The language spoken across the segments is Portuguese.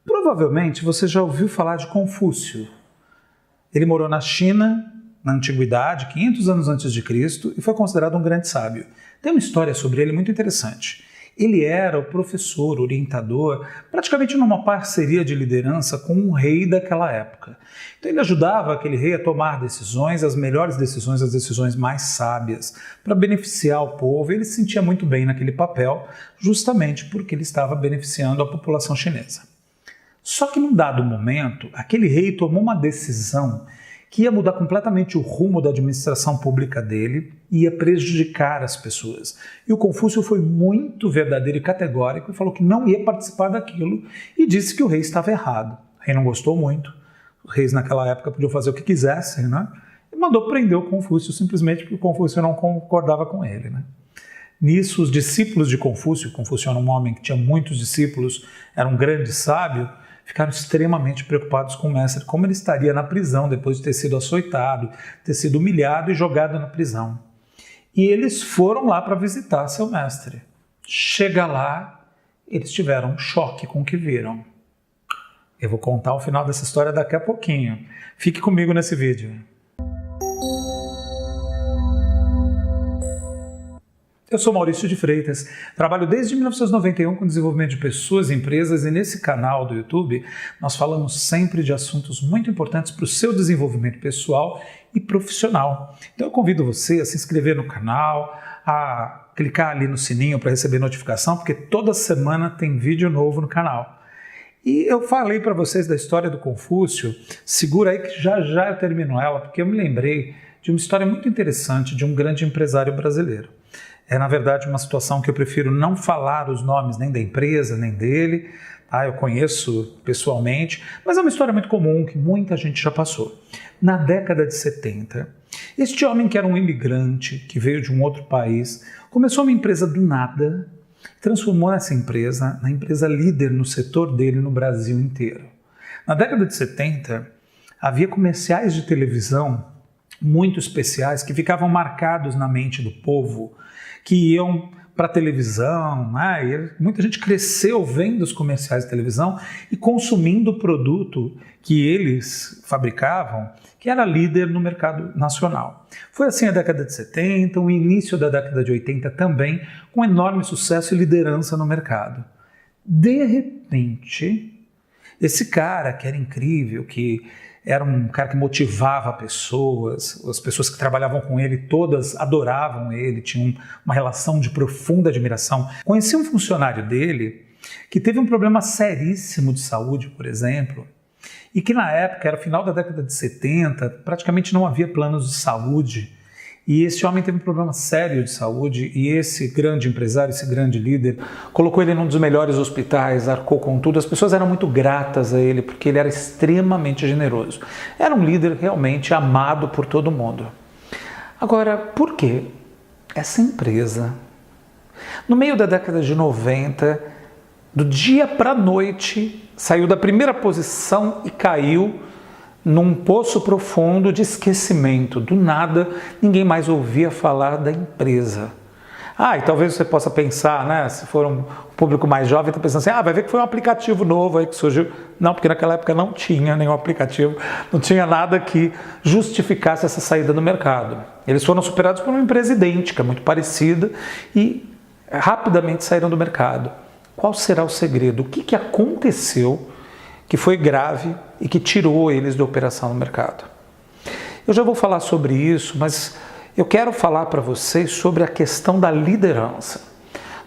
Provavelmente você já ouviu falar de Confúcio. Ele morou na China, na Antiguidade, 500 anos antes de Cristo, e foi considerado um grande sábio. Tem uma história sobre ele muito interessante. Ele era o professor, orientador, praticamente numa parceria de liderança com um rei daquela época. Então ele ajudava aquele rei a tomar decisões, as melhores decisões, as decisões mais sábias, para beneficiar o povo. Ele se sentia muito bem naquele papel, justamente porque ele estava beneficiando a população chinesa. Só que num dado momento, aquele rei tomou uma decisão que ia mudar completamente o rumo da administração pública dele e ia prejudicar as pessoas. E o Confúcio foi muito verdadeiro e categórico e falou que não ia participar daquilo e disse que o rei estava errado. O rei não gostou muito, os reis naquela época podiam fazer o que quisessem, né? E mandou prender o Confúcio simplesmente porque o Confúcio não concordava com ele, né? Nisso, os discípulos de Confúcio era um homem que tinha muitos discípulos, era um grande sábio, ficaram extremamente preocupados com o mestre, como ele estaria na prisão depois de ter sido açoitado, ter sido humilhado e jogado na prisão. E eles foram lá para visitar seu mestre. Chega lá, eles tiveram um choque com o que viram. Eu vou contar o final dessa história daqui a pouquinho. Fique comigo nesse vídeo. Eu sou Maurício de Freitas, trabalho desde 1991 com desenvolvimento de pessoas e empresas e nesse canal do YouTube nós falamos sempre de assuntos muito importantes para o seu desenvolvimento pessoal e profissional. Então eu convido você a se inscrever no canal, a clicar ali no sininho para receber notificação, porque toda semana tem vídeo novo no canal. E eu falei para vocês da história do Confúcio, segura aí que já já eu termino ela, porque eu me lembrei de uma história muito interessante de um grande empresário brasileiro. É, na verdade, uma situação que eu prefiro não falar os nomes nem da empresa, nem dele, tá? Eu conheço pessoalmente, mas é uma história muito comum que muita gente já passou. Na década de 70, este homem que era um imigrante, que veio de um outro país, começou uma empresa do nada, transformou essa empresa na empresa líder no setor dele no Brasil inteiro. Na década de 70, havia comerciais de televisão muito especiais que ficavam marcados na mente do povo, que iam para a televisão, né? E muita gente cresceu vendo os comerciais de televisão e consumindo o produto que eles fabricavam, que era líder no mercado nacional. Foi assim a década de 70, o início da década de 80 também, com enorme sucesso e liderança no mercado. De repente, esse cara que era incrível, que era um cara que motivava pessoas, as pessoas que trabalhavam com ele todas adoravam ele, tinham uma relação de profunda admiração. Conheci um funcionário dele que teve um problema seríssimo de saúde, por exemplo, e que na época, era o final da década de 70, praticamente não havia planos de saúde. E esse homem teve um problema sério de saúde e esse grande empresário, esse grande líder, colocou ele num dos melhores hospitais, arcou com tudo. As pessoas eram muito gratas a ele porque ele era extremamente generoso. Era um líder realmente amado por todo mundo. Agora, por que essa empresa, no meio da década de 90, do dia para a noite, saiu da primeira posição e caiu num poço profundo de esquecimento? Do nada, ninguém mais ouvia falar da empresa. E talvez você possa pensar, né, se for um público mais jovem, está pensando assim, vai ver que foi um aplicativo novo aí que surgiu. Não, porque naquela época não tinha nenhum aplicativo, não tinha nada que justificasse essa saída do mercado. Eles foram superados por uma empresa idêntica, muito parecida, e rapidamente saíram do mercado. Qual será o segredo? O que aconteceu que foi grave e que tirou eles da operação no mercado? Eu já vou falar sobre isso, mas eu quero falar para vocês sobre a questão da liderança.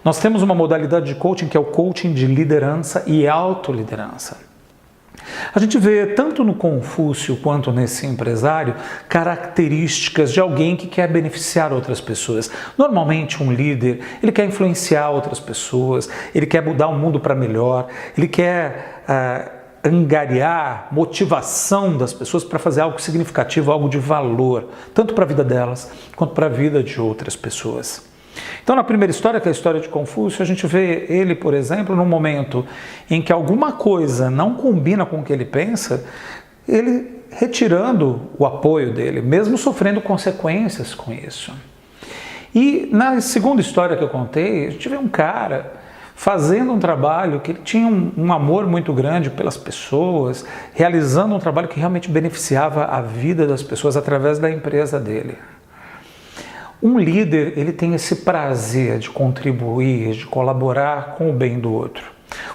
Nós temos uma modalidade de coaching que é o coaching de liderança e autoliderança. A gente vê tanto no Confúcio quanto nesse empresário características de alguém que quer beneficiar outras pessoas. Normalmente um líder, ele quer influenciar outras pessoas, ele quer mudar o mundo para melhor, ele quer angariar motivação das pessoas para fazer algo significativo, algo de valor, tanto para a vida delas quanto para a vida de outras pessoas. Então, na primeira história, que é a história de Confúcio, a gente vê ele, por exemplo, num momento em que alguma coisa não combina com o que ele pensa, ele retirando o apoio dele, mesmo sofrendo consequências com isso. E na segunda história que eu contei, a gente vê um cara fazendo um trabalho que ele tinha um amor muito grande pelas pessoas, realizando um trabalho que realmente beneficiava a vida das pessoas através da empresa dele. Um líder, ele tem esse prazer de contribuir, de colaborar com o bem do outro.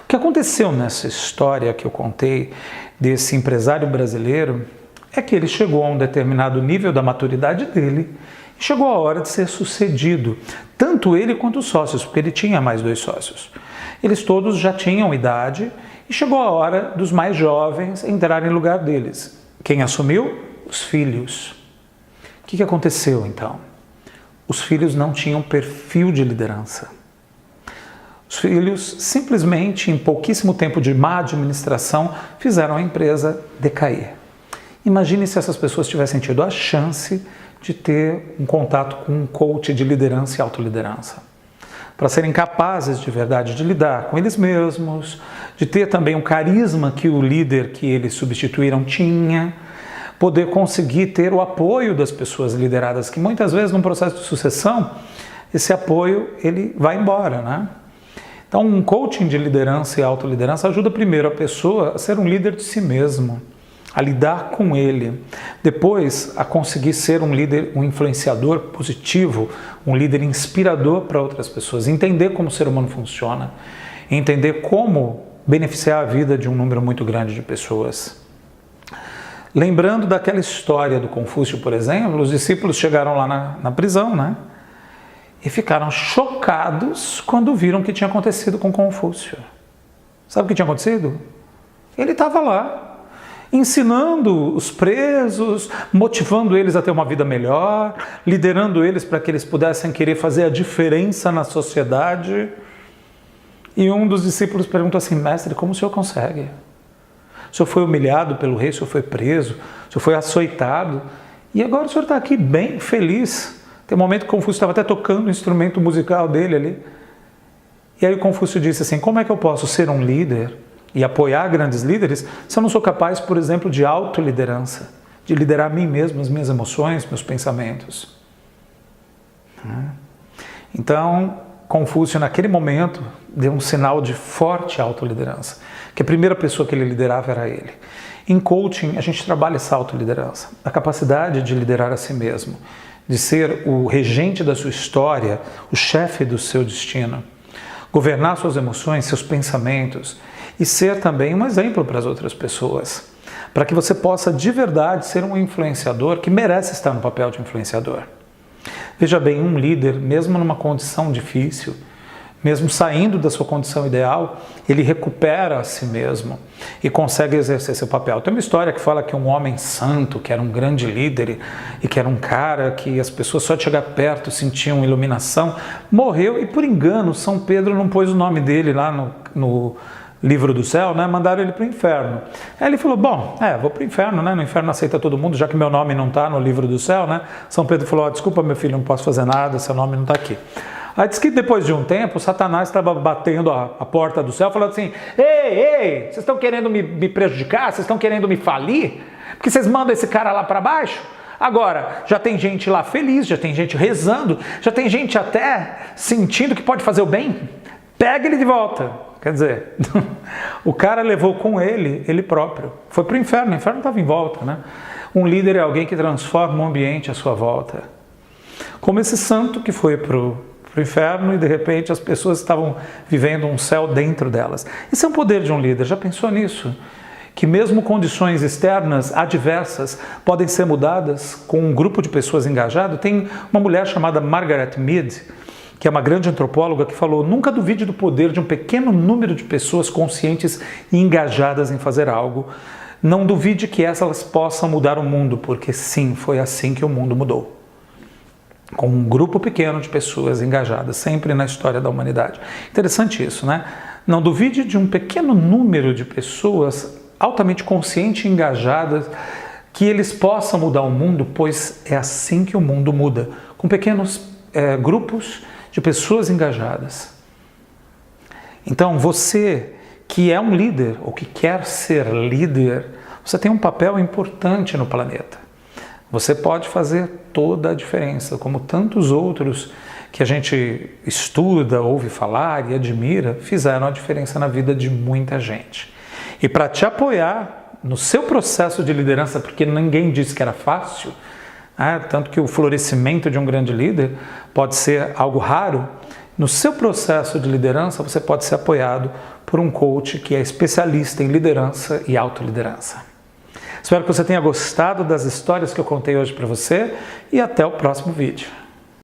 O que aconteceu nessa história que eu contei desse empresário brasileiro é que ele chegou a um determinado nível da maturidade dele e chegou a hora de ser sucedido, tanto ele quanto os sócios, porque ele tinha mais 2 sócios. Eles todos já tinham idade e chegou a hora dos mais jovens entrarem no lugar deles. Quem assumiu? Os filhos. O que aconteceu então? Os filhos não tinham perfil de liderança. Os filhos simplesmente, em pouquíssimo tempo de má administração, fizeram a empresa decair. Imagine se essas pessoas tivessem tido a chance de ter um contato com um coach de liderança e autoliderança, para serem capazes de verdade de lidar com eles mesmos, de ter também um carisma que o líder que eles substituíram tinha, poder conseguir ter o apoio das pessoas lideradas, que muitas vezes num processo de sucessão, esse apoio ele vai embora, né? Então um coaching de liderança e autoliderança ajuda primeiro a pessoa a ser um líder de si mesmo, a lidar com ele, depois a conseguir ser um líder, um influenciador positivo, um líder inspirador para outras pessoas, entender como o ser humano funciona, entender como beneficiar a vida de um número muito grande de pessoas. Lembrando daquela história do Confúcio, por exemplo, os discípulos chegaram lá na prisão, né? E ficaram chocados quando viram o que tinha acontecido com Confúcio. Sabe o que tinha acontecido? Ele estava lá, ensinando os presos, motivando eles a ter uma vida melhor, liderando eles para que eles pudessem querer fazer a diferença na sociedade. E um dos discípulos perguntou assim: mestre, como o senhor consegue? O senhor foi humilhado pelo rei, o senhor foi preso, o senhor foi açoitado, e agora o senhor está aqui bem feliz. Tem um momento que Confúcio estava até tocando o instrumento musical dele ali. E aí o Confúcio disse assim: como é que eu posso ser um líder e apoiar grandes líderes se eu não sou capaz, por exemplo, de autoliderança, de liderar a mim mesmo, as minhas emoções, meus pensamentos? Então, Confúcio, naquele momento, deu um sinal de forte autoliderança, que a primeira pessoa que ele liderava era ele. Em coaching, a gente trabalha essa autoliderança, a capacidade de liderar a si mesmo, de ser o regente da sua história, o chefe do seu destino, governar suas emoções, seus pensamentos e ser também um exemplo para as outras pessoas, para que você possa de verdade ser um influenciador que merece estar no papel de influenciador. Veja bem, um líder, mesmo numa condição difícil, mesmo saindo da sua condição ideal, ele recupera a si mesmo e consegue exercer seu papel. Tem uma história que fala que um homem santo, que era um grande líder e que era um cara que as pessoas só de chegar perto sentiam iluminação, morreu e por engano São Pedro não pôs o nome dele lá no livro do céu, né? Mandaram ele para o inferno. Aí ele falou: bom, vou para o inferno, né? No inferno aceita todo mundo, já que meu nome não está no livro do céu, né? São Pedro falou: desculpa meu filho, não posso fazer nada, seu nome não está aqui. Aí diz que depois de um tempo, Satanás estava batendo a porta do céu, falando assim: ei, vocês estão querendo me prejudicar? Vocês estão querendo me falir? Porque vocês mandam esse cara lá para baixo? Agora, já tem gente lá feliz, já tem gente rezando, já tem gente até sentindo que pode fazer o bem. Pega ele de volta. Quer dizer, o cara levou com ele próprio. Foi para o inferno estava em volta, né? Um líder é alguém que transforma o ambiente à sua volta. Como esse santo que foi para o inferno e de repente as pessoas estavam vivendo um céu dentro delas. Esse é um poder de um líder, já pensou nisso? Que mesmo condições externas adversas podem ser mudadas com um grupo de pessoas engajadas. Tem uma mulher chamada Margaret Mead, que é uma grande antropóloga, que falou: nunca duvide do poder de um pequeno número de pessoas conscientes e engajadas em fazer algo. Não duvide que elas possam mudar o mundo, porque sim, foi assim que o mundo mudou. Com um grupo pequeno de pessoas engajadas, sempre na história da humanidade. Interessante isso, né? Não duvide de um pequeno número de pessoas altamente conscientes e engajadas, que eles possam mudar o mundo, pois é assim que o mundo muda, com pequenos grupos de pessoas engajadas. Então, você que é um líder ou que quer ser líder, você tem um papel importante no planeta. Você pode fazer toda a diferença, como tantos outros que a gente estuda, ouve falar e admira, fizeram a diferença na vida de muita gente. E para te apoiar no seu processo de liderança, porque ninguém disse que era fácil, tanto que o florescimento de um grande líder pode ser algo raro, no seu processo de liderança você pode ser apoiado por um coach que é especialista em liderança e autoliderança. Espero que você tenha gostado das histórias que eu contei hoje para você e até o próximo vídeo.